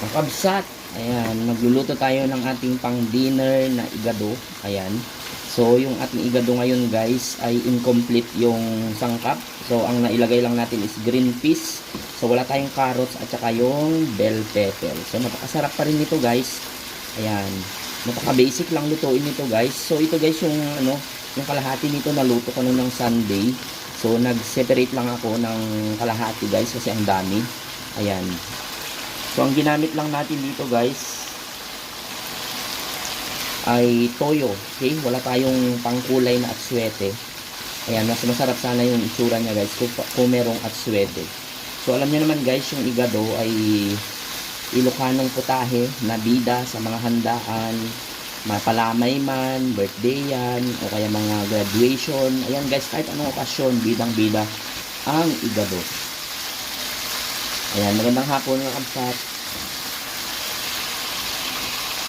Ang kabsat, ayan, magluluto tayo ng ating pang dinner na igado. Ayan. So, yung ating igado ngayon guys ay incomplete yung sangkap. So, ang nailagay lang natin is green peas. So, wala tayong carrots at saka yung bell pepper. So, napakasarap pa rin nito guys. Ayan. Napaka-basic lang lutuin nito guys. So, ito guys yung yung kalahati nito naluto ko noon ng Sunday. So, nag-separate lang ako ng kalahati guys kasi ang dami. Ayan. So, ang ginamit lang natin dito guys ay toyo. Okay? Wala tayong pangkulay na atsuete. Ayan, mas masarap sana yung itsura niya guys kung merong atsuete. So, alam niyo naman guys, yung igado ay Ilocanong putahe na bida sa mga handaan, mapalamay man, birthday yan, o kaya mga graduation. Ayan guys, kahit anong okasyon, bidang-bida ang igado. Ayan, magandang hapon mga kabsat.